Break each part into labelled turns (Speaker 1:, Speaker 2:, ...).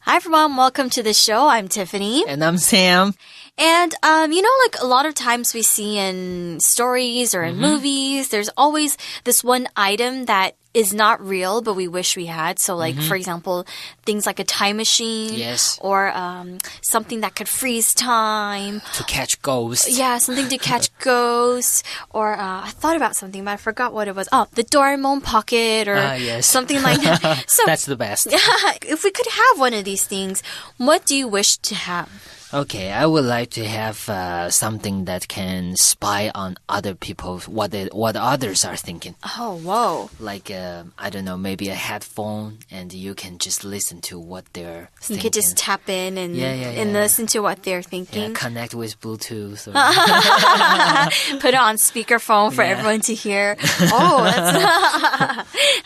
Speaker 1: Hi everyone, welcome to the show. I'm Tiffany.
Speaker 2: And I'm Sam.
Speaker 1: And, like a lot of times we see in stories or in movies, there's always this one item that is not real, but we wish we had. So like, for example, things like a time machine.
Speaker 2: Yes.
Speaker 1: Or something that could freeze time.
Speaker 2: To catch ghosts.
Speaker 1: Yeah, something to catch ghosts. Or I thought about something, but I forgot what it was. Oh, the Doraemon pocket or
Speaker 2: yes.
Speaker 1: something like that. So,
Speaker 2: That's the best.
Speaker 1: If we could have one of these things, what do you wish to have?
Speaker 2: Okay, I would like to have something that can spy on other people, what others are thinking.
Speaker 1: Oh, whoa.
Speaker 2: Like, I don't know, maybe a headphone, and you can just listen to what they're thinking.
Speaker 1: You could just tap in and
Speaker 2: Yeah.
Speaker 1: listen to what they're thinking.
Speaker 2: Yeah, connect with Bluetooth. Or...
Speaker 1: Put it on speakerphone for everyone to hear. Oh,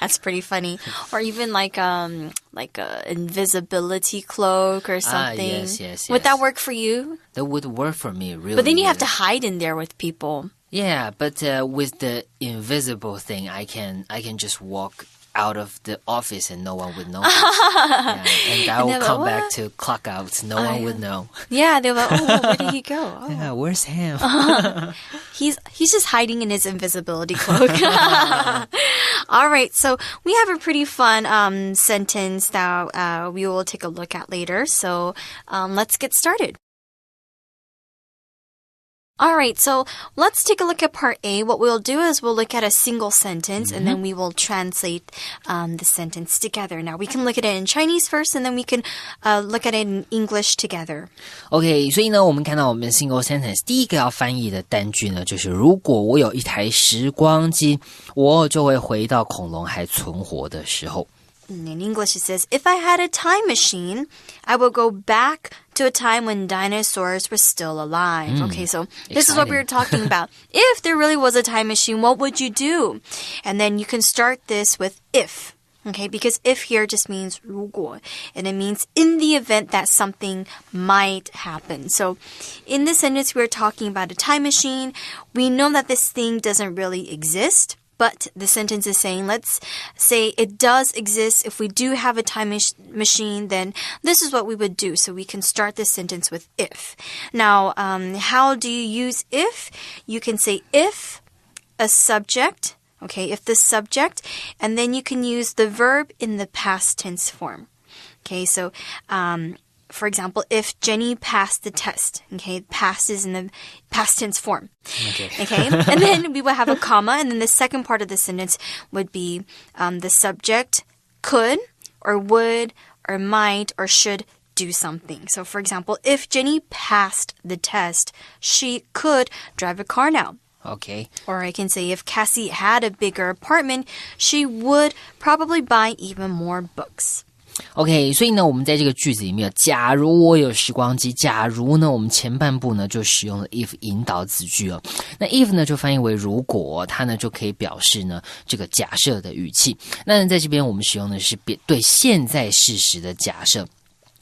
Speaker 1: that's pretty funny. Or even like a invisibility cloak or something.
Speaker 2: Yes.
Speaker 1: Would that work for you?
Speaker 2: That would work for me, really.
Speaker 1: But then you have to hide in there with people.
Speaker 2: Yeah, but with the invisible thing, I can just walk out of the office and no one would know. And I will come back to clock out. No one would know.
Speaker 1: Yeah, they're like, oh, where did he go? Oh.
Speaker 2: Yeah, where's Ham?
Speaker 1: He's just hiding in his invisibility cloak. All right, so we have a pretty fun sentence that we will take a look at later. So let's get started. All right, so let's take a look at part A. What we'll do is we'll look at a single sentence and then we will translate the sentence together. Now, we can look at it in Chinese first and then we can look at it in English together.
Speaker 2: OK, 所以呢，我们看到我们 single sentence 第一个要翻译的单句呢，就是如果我有一台时光机，我就会回到恐龙还存活的时候。
Speaker 1: In English, it says, if I had a time machine, I would go back to a time when dinosaurs were still alive. Okay, so this is what we were talking about. If there really was a time machine, what would you do? And then you can start this with if. Okay, because if here just means 如果, and it means in the event that something might happen. So in this sentence, we're talking about a time machine. We know that this thing doesn't really exist. But the sentence is saying, let's say it does exist. If we do have a time machine, then this is what we would do. So we can start this sentence with if. Now, how do you use if? You can say if a subject, okay, if the subject, and then you can use the verb in the past tense form. Okay, so, for example, if Jenny passed the test, okay, passed is in the past tense form. Okay, and then we would have a comma, and then the second part of the sentence would be the subject could or would or might or should do something. So, for example, if Jenny passed the test, she could drive a car now.
Speaker 2: Okay.
Speaker 1: Or I can say if Cassie had a bigger apartment, she would probably buy even more books.
Speaker 2: OK, 所以呢，我们在这个句子里面，假如我有时光机，假如呢，我们前半部呢就使用了 if 引导子句哦。那 if 呢就翻译为如果，它呢就可以表示呢这个假设的语气。那在这边我们使用的是对现在事实的假设。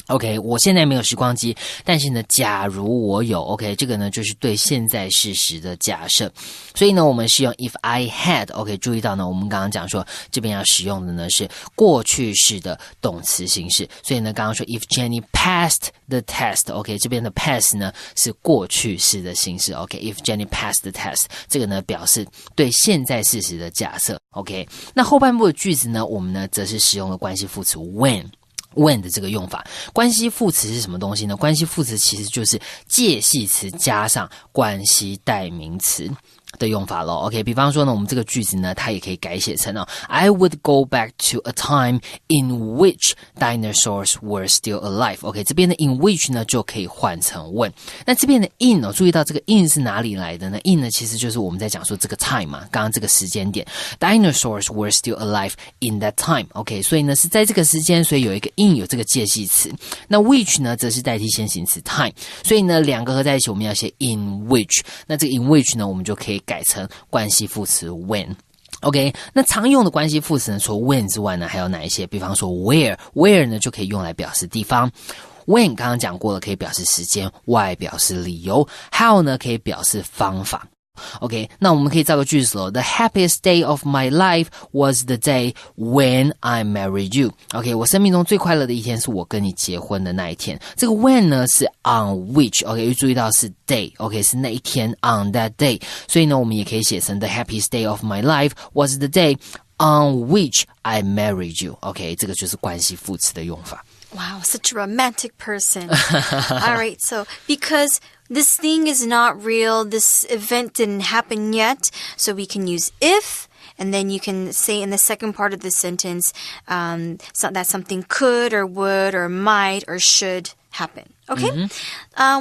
Speaker 2: OK, 我现在没有时光机，但是呢，假如我有 OK, 这个呢就是对现在事实的假设。所以呢，我们是用 if I had OK, 注意到呢，我们刚刚讲说这边要使用的呢是过去式的动词形式。所以呢，刚刚说 if Jenny passed the test OK, 这边的 pass 呢是过去式的形式 OK, if Jenny passed the test 这个呢表示对现在事实的假设 OK. 那后半部的句子呢，我们呢则是使用了关系副词 when的这个用法。关系副词是什么东西呢？关系副词其实就是介系词加上关系代名词的用法咯 OK, 比方说呢，我们这个句子呢，它也可以改写成I would go back to a time in which dinosaurs were still alive. OK, 这边的 in which 呢就可以换成 when. 那这边的 in 注意到这个 in 是哪里来的呢？ in 呢其实就是我们在讲说这个 time 嘛，刚刚这个时间点 dinosaurs were still alive in that time. OK, 所以呢是在这个时间，所以有一个 in 有这个介系词。那 which 呢则是代替先行词 time. 所以呢两个合在一起我们要写 in which. 那这个 in which 呢我们就可以改成关系副词 when。OK, 那常用的关系副词呢，除了 when 之外呢，还有哪一些？比方说 where 呢就可以用来表示地方。when 刚刚讲过了，可以表示时间。why 表示理由。how 呢可以表示方法。OK， 那我们可以造个句子咯。The happiest day of my life was the day when I married you. OK， 我生命中最快乐的一天是我跟你结婚的那一天。这个 when 呢是 on which，OK， 注意到是 day，OK， 是那一天 on that day。所以呢，我们也可以写成 The happiest day of my life was the day on which I married you. OK， 这个就是关系副词的用法。
Speaker 1: Wow, such a romantic person. All right, so because this thing is not real, this event didn't happen yet, so we can use if, and then you can say in the second part of the sentence so that something could or would or might or should happen. Okay?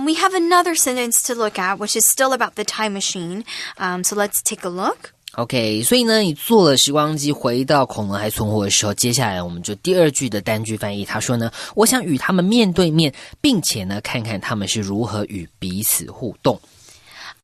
Speaker 1: We have another sentence to look at, which is still about the time machine. So let's take a look.OK，
Speaker 2: 所以呢，你坐了时光机回到恐龙还存活的时候，接下来我们就第二句的单句翻译。他说呢，我想与他们面对面，并且呢，看看他们是如何与彼此互动。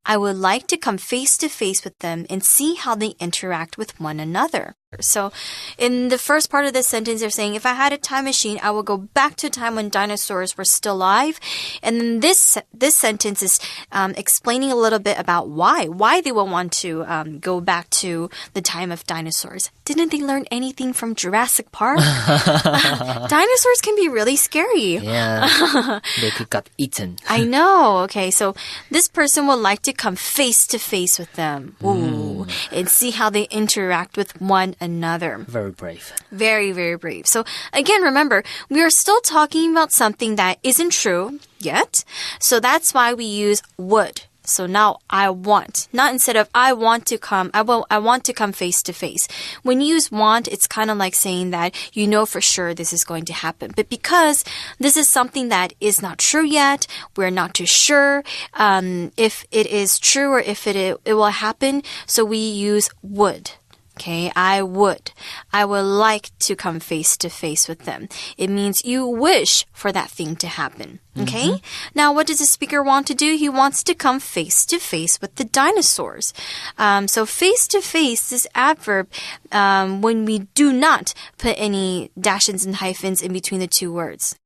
Speaker 1: I would like to come face to face with them and see how they interact with one another. So in the first part of this sentence, they're saying, if I had a time machine, I would go back to a time when dinosaurs were still alive. And then this sentence is explaining a little bit about why they would want to go back to the time of dinosaurs. Didn't they learn anything from Jurassic Park? Dinosaurs can be really scary.
Speaker 2: Yeah, they could got eaten.
Speaker 1: I know. Okay, so this person would like to come face to face with them. Ooh, and see how they interact with one another.
Speaker 2: Very brave.
Speaker 1: Very, very brave. So again, remember, we are still talking about something that isn't true yet. So that's why we use would. So now I want, not instead of I want to come, I want to come face to face. When you use want, it's kind of like saying that you know for sure this is going to happen. But because this is something that is not true yet, we're not too sure if it is true or if it will happen. So we use would.Okay, I would like to come face to face with them. It means you wish for that thing to happen. Okay? Now, what does the speaker want to do? He wants to come face to face with the dinosaurs. So face to face, this adverb, when we do not put any dashes and hyphens in between the two words.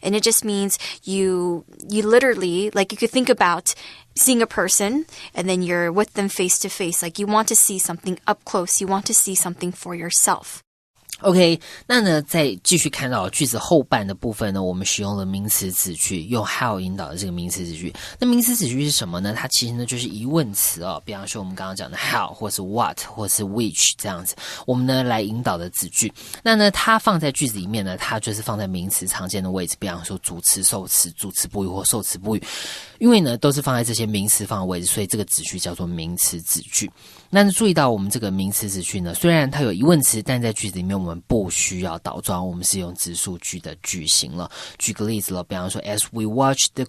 Speaker 1: And it just means you literally, like you could think about seeing a person and then you're with them face to face. Like you want to see something up close. You want to see something for yourself.
Speaker 2: OK， 那呢，在继续看到句子后半的部分呢，我们使用了名词子句，用 how 引导的这个名词子句。那名词子句是什么呢？它其实呢就是疑问词哦，比方说我们刚刚讲的 how 或是 what 或是 which 这样子，我们呢来引导的子句。那呢，它放在句子里面呢，它就是放在名词常见的位置，比方说主词、受词、主词补语或受词补语。因为呢都是放在这些名词放的位置，所以这个子句叫做名词子句。那注意到我们这个名词子句呢，虽然它有疑问词，但在句子里面我们不需要倒装，我们是用直述句的句型了。举个例子了，比方说 As we watch the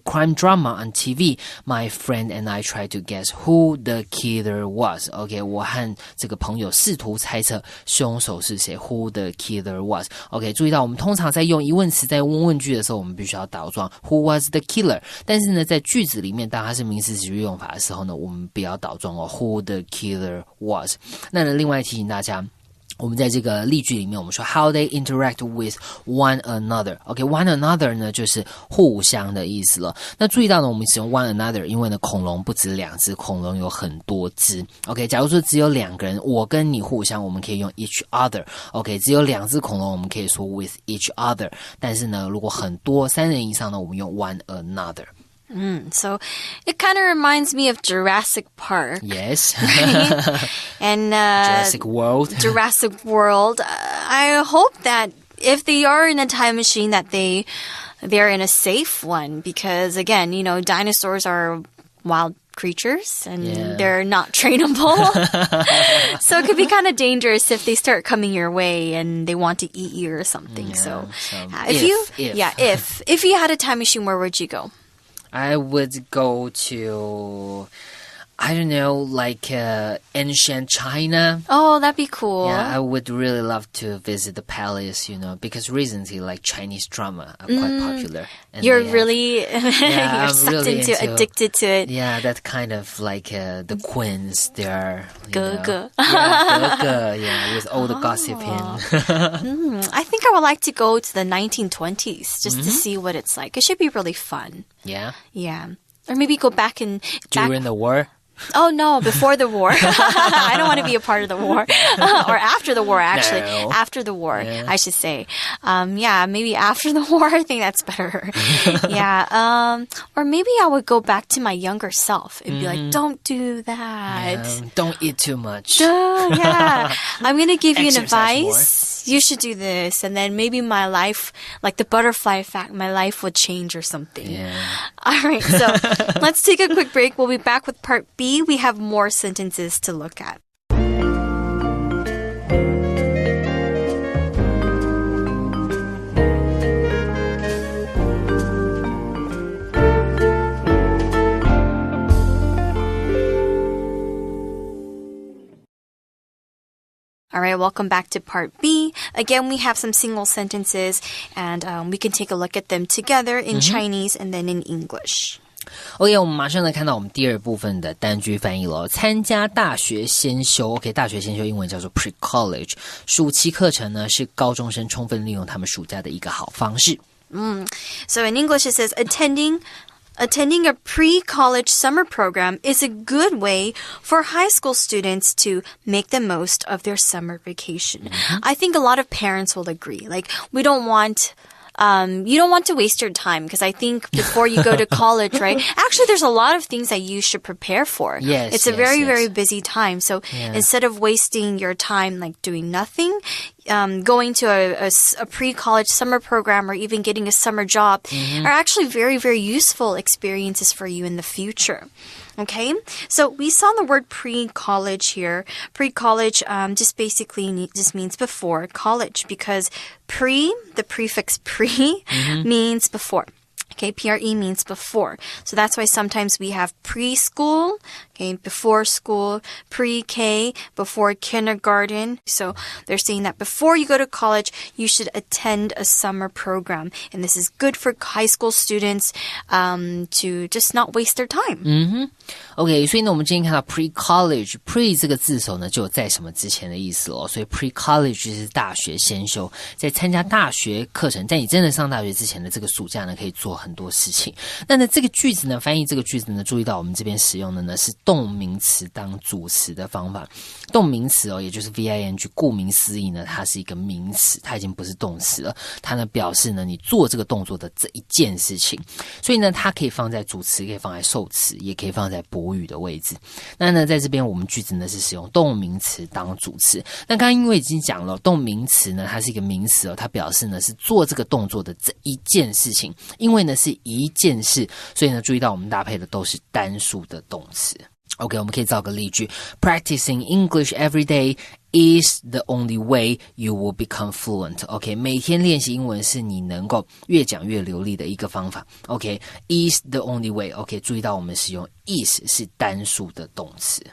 Speaker 2: crime drama on TV, my friend and I tried to guess who the killer was. OK, 我和这个朋友试图猜测凶手是谁 who the killer was. OK, 注意到我们通常在用疑问词在问句的时候，我们必须要倒装 who was the killer. 但是呢，在句子里面，当它是名词子句用法的时候呢，我们不要倒装哦 who the killer was. 那呢，另外提醒大家，我们在这个例句里面，我们说 how they interact with one another. OK, one another 呢就是互相的意思了。那注意到呢，我们使用 one another， 因为呢恐龙不止两只，恐龙有很多只。OK, 假如说只有两个人，我跟你互相，我们可以用 each other. OK, 只有两只恐龙，我们可以说 with each other. 但是呢，如果很多三人以上呢，我们用 one another.So
Speaker 1: it kind of reminds me of Jurassic Park.
Speaker 2: Yes.
Speaker 1: And
Speaker 2: Jurassic World.
Speaker 1: Jurassic World. I hope that if they are in a time machine that they're in a safe one, because again, you know, dinosaurs are wild creatures and they're not trainable. So it could be kind of dangerous if they start coming your way and they want to eat you or something. If you had a time machine, where would you go?
Speaker 2: I would go to, I don't know, like ancient China.
Speaker 1: Oh, that'd be cool.
Speaker 2: Yeah, I would really love to visit the palace, you know, because recently, like Chinese drama are quite popular. And
Speaker 1: you're really,
Speaker 2: yeah,
Speaker 1: you're sucked into, addicted to it.
Speaker 2: Yeah, that kind of like the queens, they're,
Speaker 1: Ge.
Speaker 2: Yeah, with all the gossiping.
Speaker 1: I think I would like to go to the 1920s just to see what it's like. It should be really fun.
Speaker 2: Yeah?
Speaker 1: Yeah. Or maybe go back
Speaker 2: During the war?
Speaker 1: Oh, no, before the war. I don't want to be a part of the war. Or after the war, actually.
Speaker 2: No.
Speaker 1: After the war, I should say. Yeah, maybe after the war, I think that's better. Yeah. Or maybe I would go back to my younger self and be like, don't do that.
Speaker 2: Don't eat too much.
Speaker 1: Yeah. I'm going to give you an
Speaker 2: More.
Speaker 1: advice. You should do this. And then maybe my life, like the butterfly effect, my life would change or something.
Speaker 2: Yeah.
Speaker 1: All right, so let's take a quick break. We'll be back with part B. We have more sentences to look at. All right, welcome back to part B. Again, we have some single sentences, and we can take a look at them together in Chinese and then in English.
Speaker 2: OK， 我们马上来看到我们第二部分的单句翻译了。参加大学先修 ，OK， 大学先修英文叫做 pre-college， 暑期课程呢是高中生充分利用他们暑假的一个好方式。
Speaker 1: So in English it says Attending a pre-college summer program is a good way for high school students to make the most of their summer vacation. I think a lot of parents will agree. Like, we don't want... you don't want to waste your time because I think before you go to college, right? Actually, there's a lot of things that you should prepare for.
Speaker 2: Yes,
Speaker 1: it's a very busy time. So instead of wasting your time like doing nothing, going to a pre-college summer program or even getting a summer job are actually very useful experiences for you in the future. Okay, so we saw the word pre-college here. Pre-college just basically just means before college because the prefix pre means before. Okay, PRE means before. So that's why sometimes we have preschool, okay, before school, pre-K, before kindergarten. So they're saying that before you go to college, you should attend a summer program. And this is good for high school students to just not waste their time.
Speaker 2: OK， 所以呢，我们今天看到 pre-college，pre 这个字首呢，就有在什么之前的意思咯。所以 pre-college 就是大学先修，在参加大学课程，在你真的上大学之前的这个暑假呢，可以做很多事情。那呢，这个句子呢，翻译这个句子呢，注意到我们这边使用的呢是动名词当主词的方法。动名词也就是 VING， 顾名思义呢，它是一个名词，它已经不是动词了。它呢表示呢，你做这个动作的这一件事情。所以呢，它可以放在主词，可以放在受词，也可以放在补语的位置。那呢，在这边我们句子呢是使用动名词当主词。那刚刚因为已经讲了，动名词呢它是一个名词它表示呢是做这个动作的这一件事情。因为呢是一件事，所以呢注意到我们搭配的都是单数的动词。OK， 我们可以造个例句 ：Practicing English every day is the only way you will become fluent. OK， 每天练习英文是你能够越讲越流利的一个方法。OK，is the only way. OK， 注意到我们使用 is 是单数的动词。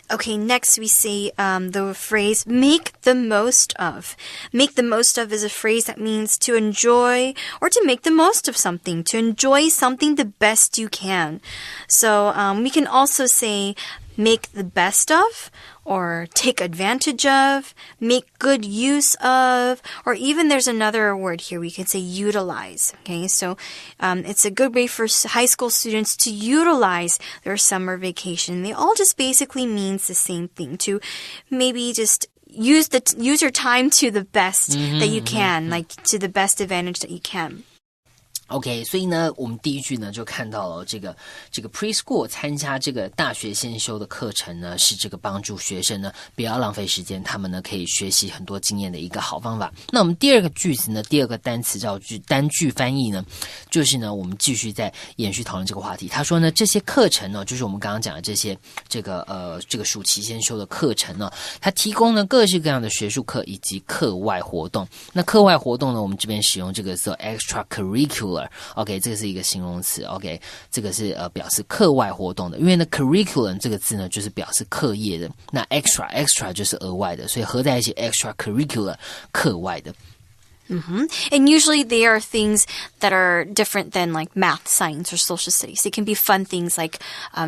Speaker 1: Okay, next we see the phrase make the most of. Make the most of is a phrase that means to enjoy or to make the most of something, to enjoy something the best you can. So we can also say make the best of, or take advantage of, make good use of, or even there's another word here we can say utilize. Okay, so it's a good way for high school students to utilize their summer vacation. They all just basically means the same thing, to maybe just use your time to the best that you can, like to the best advantage that you can.
Speaker 2: OK， 所以呢，我们第一句呢就看到了这个 preschool 参加这个大学先修的课程呢，是这个帮助学生呢不要浪费时间，他们呢可以学习很多经验的一个好方法。那我们第二个句子呢，第二个单词造句单句翻译呢，就是呢我们继续在延续讨论这个话题。他说呢，这些课程呢，就是我们刚刚讲的这些这个暑期先修的课程呢，它提供呢各式各样的学术课以及课外活动。那课外活动呢，我们这边使用这个叫 extracurricular。OK， 这个是一个形容词。OK， 这个是表示课外活动的。因为呢 curriculum 这个字呢就是表示课业的，那 extra 就是额外的，所以合在一起 extracurricular 课外的。
Speaker 1: And usually they are things that are different than like math, science, or social studies. They can be fun things like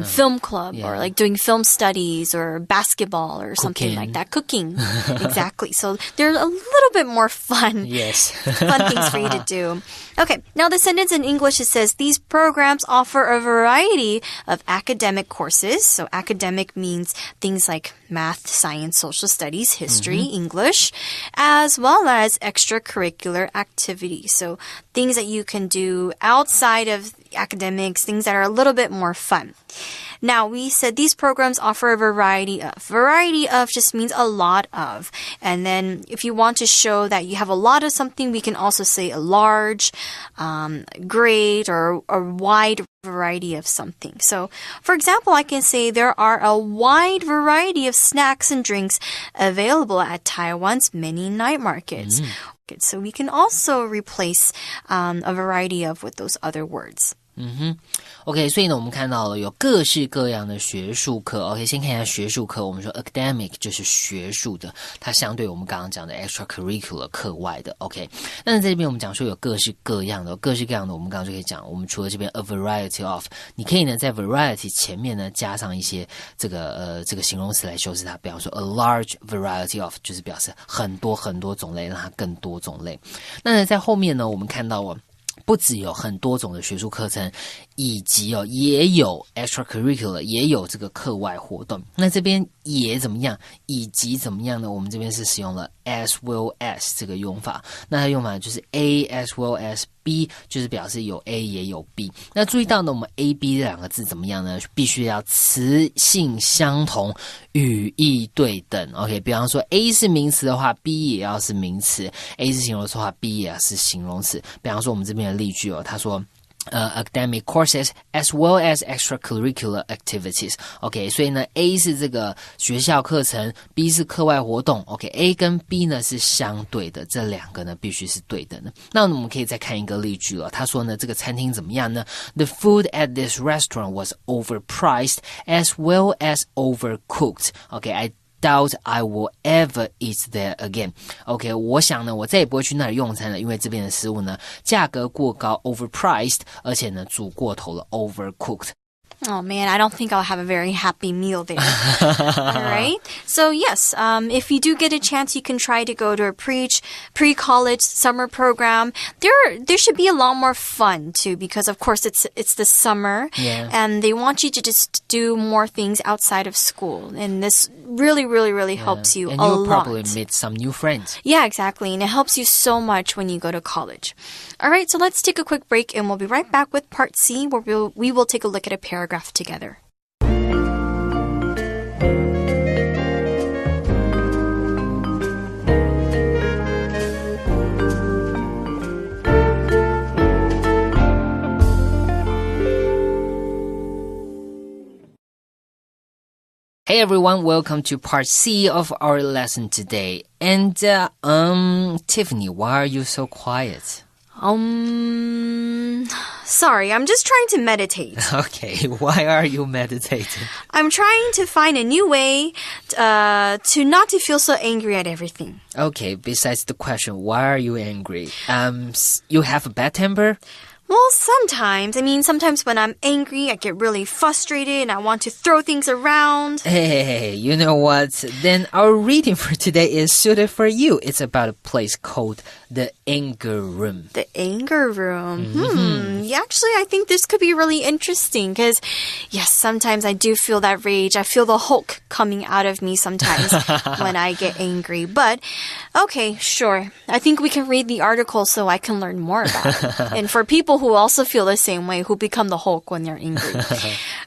Speaker 1: film club or like doing film studies or basketball or something like that. Cooking. Exactly. So they're a little bit more fun.
Speaker 2: Yes.
Speaker 1: Fun things for you to do. Okay. Now the sentence in English, it says, these programs offer a variety of academic courses. So academic means things like math, science, social studies, history, English, as well as extracurricular activities. So things that you can do outside of academics, things that are a little bit more fun. Now, we said these programs offer a variety of. Variety of just means a lot of. And then if you want to show that you have a lot of something, we can also say a large, great, or a wide variety of something. So, for example, I can say there are a wide variety of snacks and drinks available at Taiwan's many night markets. So we can also replace a variety of with those other words.
Speaker 2: OK， 所以呢，我们看到了有各式各样的学术课。OK， 先看一下学术课，我们说 academic 就是学术的，它相对我们刚刚讲的 extracurricular 课外的。OK， 那在这边我们讲说有各式各样的，各式各样的，我们刚刚就可以讲，我们除了这边 a variety of， 你可以呢在 variety 前面呢加上一些这个形容词来修饰它，比方说 a large variety of 就是表示很多很多种类，让它更多种类。那在后面呢，我们看到不只有很多种的学术课程，以及也有 extracurricular， 也有这个课外活动。那这边也怎么样，以及怎么样呢？我们这边是使用了 as well as 这个用法。那它的用法就是 A as well as B， 就是表示有 A 也有 B。那注意到呢，我们 A、B 这两个字怎么样呢？必须要词性相同，语义对等。OK， 比方说 A 是名词的话 ，B 也要是名词 ；A 是形容词的话 ，B 也要是形容词。比方说我们这边的例句他说。academic courses as well as extracurricular activities. OK， 所以呢 A 是这个学校课程 ，B 是课外活动。OK，A 跟 B 呢是相对的，这两个呢必须是对等的。那我们可以再看一个例句了。他说呢，这个餐厅怎么样呢 ？The food at this restaurant was overpriced as well as overcooked. OK，I doubt I will ever eat there again. OK， 我想呢，我再也不会去那里用餐了，因为这边的食物呢，价格过高 ，overpriced， 而且呢，煮过头了 ，overcooked。Oh
Speaker 1: man, I don't think I'll have a very happy meal there. All right. So yes, if you do get a chance, you can try to go to a pre-college summer program. There should be a lot more fun too, because of course it's the summer, and they want you to just do more things outside of school, and this really helps you a lot.
Speaker 2: And you'll probably meet some new friends.
Speaker 1: Yeah, exactly, and it helps you so much when you go to college. All right, so let's take a quick break, and we'll be right back with Part C, where we will take a look at a paragraph together.
Speaker 2: Hey everyone, welcome to part C of our lesson today. And Tiffany, why are you so quiet?
Speaker 1: Sorry, I'm just trying to meditate.
Speaker 2: Okay, why are you meditating?
Speaker 1: I'm trying to find a new way to not to feel so angry at everything.
Speaker 2: Okay, besides the question, why are you angry? You have a bad temper?
Speaker 1: Well, sometimes. I mean, sometimes when I'm angry, I get really frustrated and I want to throw things around.
Speaker 2: Hey, you know what? Then our reading for today is suited for you. It's about a place called the Anger Room.
Speaker 1: The Anger Room. Yeah, actually, I think this could be really interesting because, yes, sometimes I do feel that rage. I feel the Hulk coming out of me sometimes when I get angry. But, okay, sure. I think we can read the article so I can learn more about it. And for people who also feel the same way, who become the Hulk when they're angry.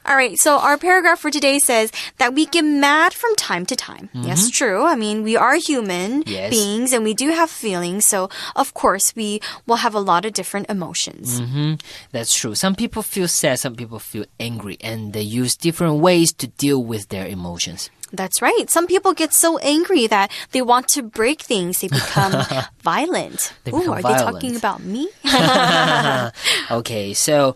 Speaker 1: All right, so our paragraph for today says that we get mad from time to time. Yes, true. I mean, we are human beings and we do have feelings. So, of course, we will have a lot of different emotions.
Speaker 2: That's true. Some people feel sad, some people feel angry, and they use different ways to deal with their emotions.
Speaker 1: That's right. Some people get so angry that they want to break things. They become violent.
Speaker 2: They become
Speaker 1: violent. They talking about me?
Speaker 2: Okay, so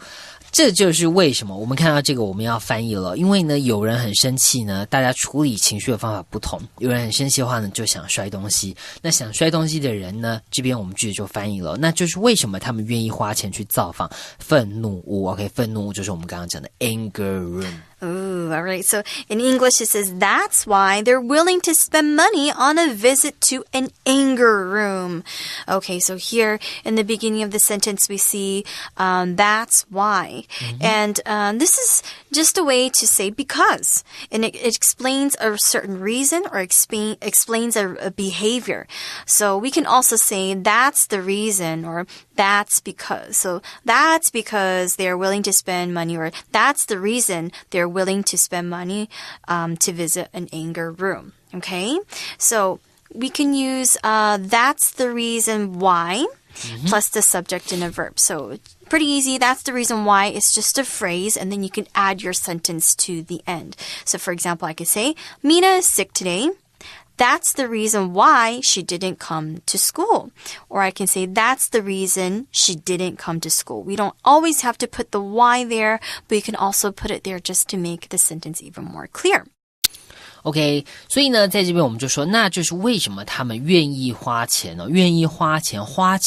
Speaker 2: 这就是为什么我们看到这个我们要翻译了，因为呢有人很生气呢，大家处理情绪的方法不同，有人很生气的话呢就想摔东西，那想摔东西的人呢，这边我们句子就翻译了，那就是为什么他们愿意花钱去造访愤怒屋。 OK， 愤怒屋就是我们刚刚讲的 anger room。Oh,
Speaker 1: all right. So in English, it says that's why they're willing to spend money on a visit to an anger room. Okay, so here in the beginning of the sentence, we see that's why. And this is just a way to say because. And it explains a certain reason or explains a behavior. So we can also say that's the reason or that's because. So that's because they're willing to spend money, or that's the reason they're willing to spend money to visit an anger room. Okay? So we can use that's the reason why plus the subject and a verb. So pretty easy. That's the reason why. It's just a phrase, and then you can add your sentence to the end. So for example, I could say, Mina is sick today. That's the reason why she didn't come to school. Or I can say, that's the reason she didn't come to school. We don't always have to put the why there, but you can also put it there just to make the sentence even more clear.
Speaker 2: OK， 所以呢在这边我们就说，那就是为什么他们愿意花钱呢？愿意花钱花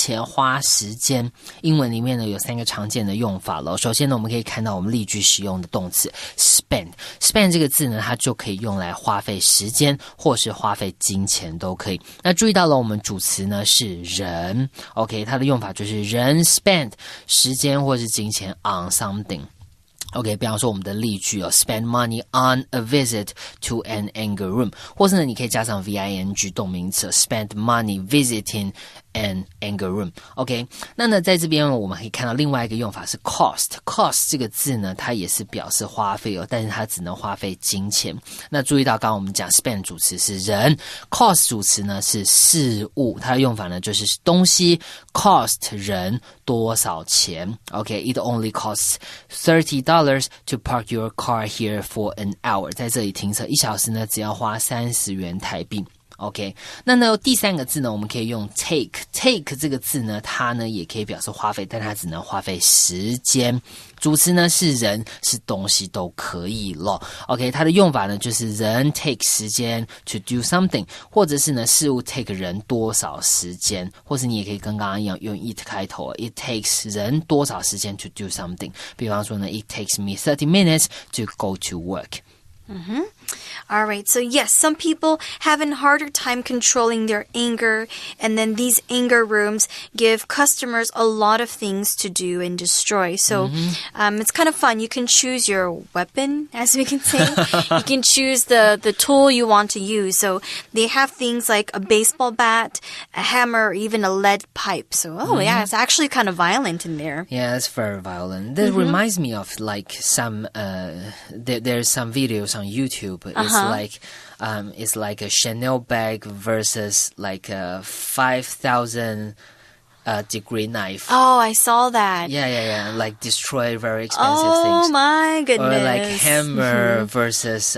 Speaker 2: 时间。英文里面呢有3个常见的用法了。首先呢我们可以看到我们例句使用的动词 spend 这个字呢，它就可以用来花费时间或是花费金钱都可以。那注意到了我们主词呢是人 OK， 它的用法就是人 spend 时间或是金钱 on something。OK， 比方说我们的例句spend money on a visit to an anger room， 或是呢你可以加上 VING 动名词 spend money visiting an anger room。 OK， 那呢在这边我们可以看到另外一个用法是 cost 这个字呢，它也是表示花费但是它只能花费金钱。那注意到刚刚我们讲 spend 主词是人， cost 主词呢是事物，它的用法呢就是东西 cost 人多少钱。 OK， it only costs $30 to park your car here for an hour， 在这里停车1小时呢只要花30元台币。OK， 那呢第3个字呢我们可以用 take 这个字呢，它呢也可以表示花费，但它只能花费时间。主词呢是人是东西都可以了。 OK， 它的用法呢就是人 take 时间 to do something， 或者是呢事物 take 人多少时间，或是你也可以跟刚刚一样用 it 开头 it takes 人多少时间 to do something。 比方说呢 it takes me 30 minutes to go to work。All
Speaker 1: right, so yes, some people have a harder time controlling their anger, and then these anger rooms give customers a lot of things to do and destroy. So it's kind of fun. You can choose your weapon, as we can say. You can choose the tool you want to use. So they have things like a baseball bat, a hammer, or even a lead pipe. So, yeah, it's actually kind of violent in there.
Speaker 2: Yeah, it's very violent. That reminds me of like some, there's some videos on YouTube. It's like a Chanel bag versus like a 5,000 degree knife.
Speaker 1: Oh, I saw that.
Speaker 2: Yeah. Like destroy very expensive
Speaker 1: Oh
Speaker 2: things.
Speaker 1: my goodness.
Speaker 2: Or like hammer versus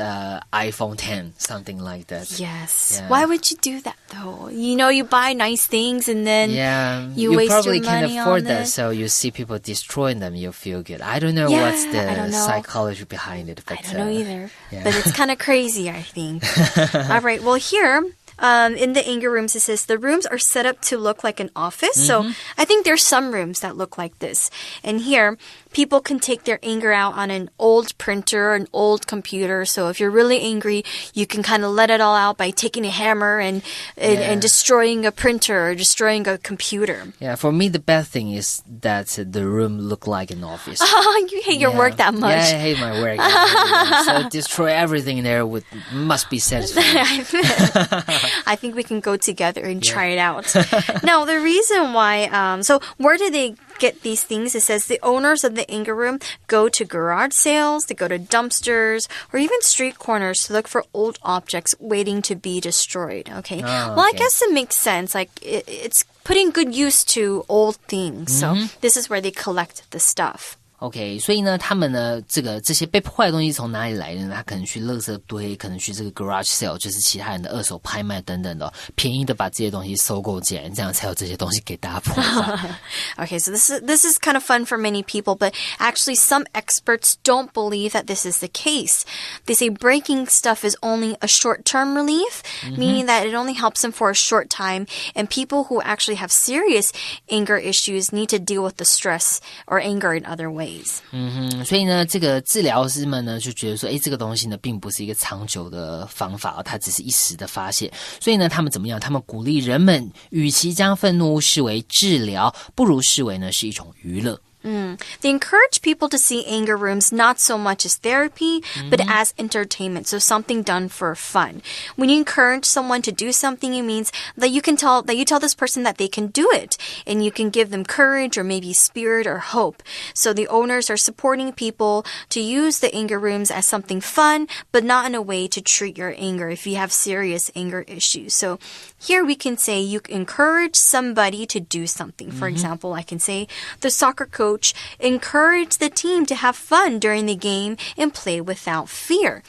Speaker 2: iPhone 10, something like that.
Speaker 1: Yes.
Speaker 2: Yeah.
Speaker 1: Why would you do that though? You know, you buy nice things and then you waste
Speaker 2: probably
Speaker 1: your money
Speaker 2: can't afford
Speaker 1: on
Speaker 2: that,
Speaker 1: it.
Speaker 2: so you see people destroying them, you feel good. I don't know what's the psychology behind it. But,
Speaker 1: I don't know either.
Speaker 2: Yeah.
Speaker 1: But it's kind of crazy, I think. All right. Well, here, in the anger rooms, it says the rooms are set up to look like an office. So I think there's some rooms that look like this. And here, people can take their anger out on an old printer, an old computer. So if you're really angry, you can kind of let it all out by taking a hammer and destroying a printer or destroying a computer.
Speaker 2: Yeah, for me, the bad thing is that the room look like an office.
Speaker 1: Oh, you hate your work that much.
Speaker 2: Yeah, I hate my work. So destroy everything there must be satisfying.
Speaker 1: I think we can go together and try it out. Now, the reason why, so where do they get these things? It says the owners of the anger room go to garage sales, they go to dumpsters, or even street corners to look for old objects waiting to be destroyed. Okay. Well, I guess it makes sense. Like, it's putting good use to old things. So this is where they collect the stuff.
Speaker 2: OK， 所以呢，他们呢，这些被破坏的东西从哪里来的呢？他可能去垃圾堆，可能去这个 garage sale， 就是其他人的二手拍卖等等的，便宜的把这些东西收购进来，这样才有这些东西给大家破坏。
Speaker 1: Okay, so this is kind of fun for many people, but actually some experts don't believe that this is the case. They say breaking stuff is only a short-term relief, meaning that it only helps them for a short time, and people who actually have serious anger issues need to deal with the stress or anger in other ways.
Speaker 2: 所以呢，这个治疗师们呢就觉得说，这个东西呢并不是一个长久的方法，它只是一时的发泄。所以呢，他们怎么样？他们鼓励人们，与其将愤怒视为治疗，不如视为呢是一种娱乐。
Speaker 1: They encourage people to see anger rooms not so much as therapy, but as entertainment, so something done for fun. When you encourage someone to do something, it means that you tell this person that they can do it, and you can give them courage or maybe spirit or hope. So the owners are supporting people to use the anger rooms as something fun, but not in a way to treat your anger if you have serious anger issues. So here we can say you encourage somebody to do something. For example, I can say the soccer coach encouraged the team to have fun during the game and play without fear.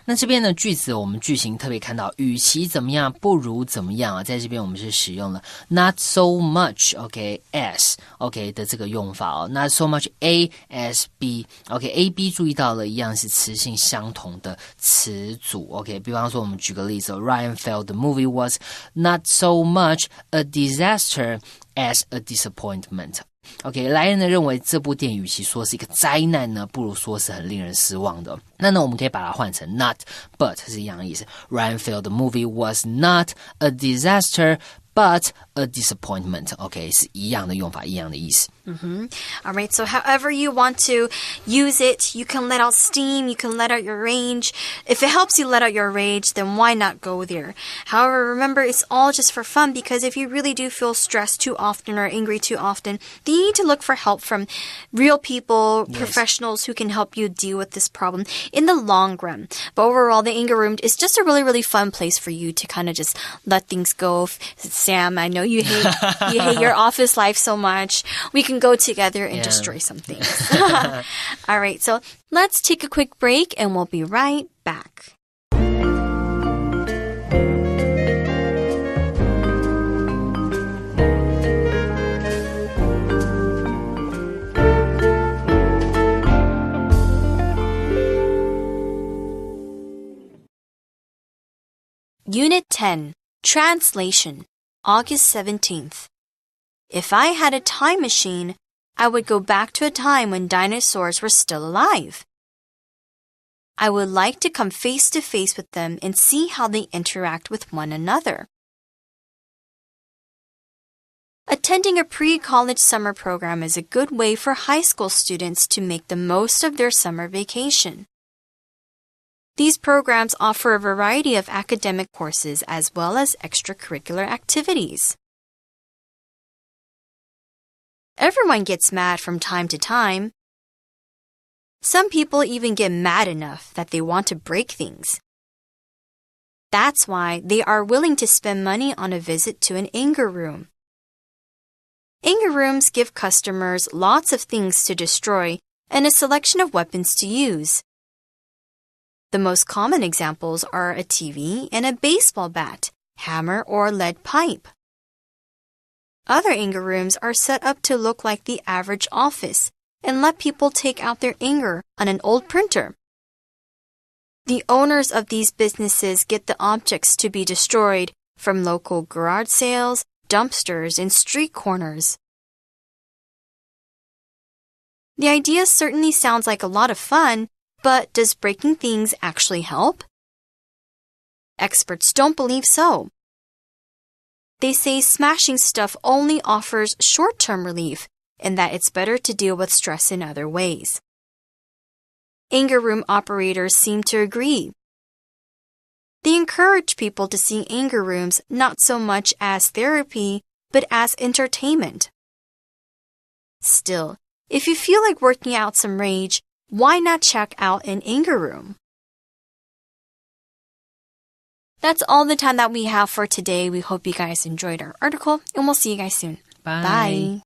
Speaker 2: 那这边的句子我们句型特别看到，与其怎么样不如怎么样啊，在这边我们是使用了 not so much OK as OK 的这个用法哦 not so much A as B OK A B 注意到了一样是词性相同的词组 OK 比方说我们举个例子Ryan felt the movie was not so much a disaster as a disappointment OK， 莱恩呢认为这部电影与其说是一个灾难呢，不如说是很令人失望的。那呢，我们可以把它换成 not but 是一样的意思。Ryan felt the movie was not a disaster, but a disappointment. OK， 是一样的用法，一样的意思。
Speaker 1: All right, so however you want to use it, you can let out steam, you can let out your rage. If it helps you let out your rage, then why not go there? However, remember, it's all just for fun because if you really do feel stressed too often or angry too often, then you need to look for help from real people, professionals who can help you deal with this problem in the long run. But overall, the anger room is just a really, really fun place for you to kind of just let things go. Sam, I know you hate your office life so much. We can go together and destroy some things. All right, so let's take a quick break and we'll be right back. Unit 10, Translation, August 17th. If I had a time machine, I would go back to a time when dinosaurs were still alive. I would like to come face to face with them and see how they interact with one another. Attending a pre-college summer program is a good way for high school students to make the most of their summer vacation. These programs offer a variety of academic courses as well as extracurricular activities. Everyone gets mad from time to time. Some people even get mad enough that they want to break things. That's why they are willing to spend money on a visit to an anger room. Anger rooms give customers lots of things to destroy and a selection of weapons to use. The most common examples are a TV and a baseball bat, hammer, or lead pipe. Other anger rooms are set up to look like the average office and let people take out their anger on an old printer. The owners of these businesses get the objects to be destroyed from local garage sales, dumpsters, and street corners. The idea certainly sounds like a lot of fun, but does breaking things actually help? Experts don't believe so. They say smashing stuff only offers short-term relief and that it's better to deal with stress in other ways. Anger room operators seem to agree. They encourage people to see anger rooms not so much as therapy, but as entertainment. Still, if you feel like working out some rage, why not check out an anger room? That's all the time that we have for today. We hope you guys enjoyed our article, and we'll see you guys soon.
Speaker 2: Bye.
Speaker 1: Bye.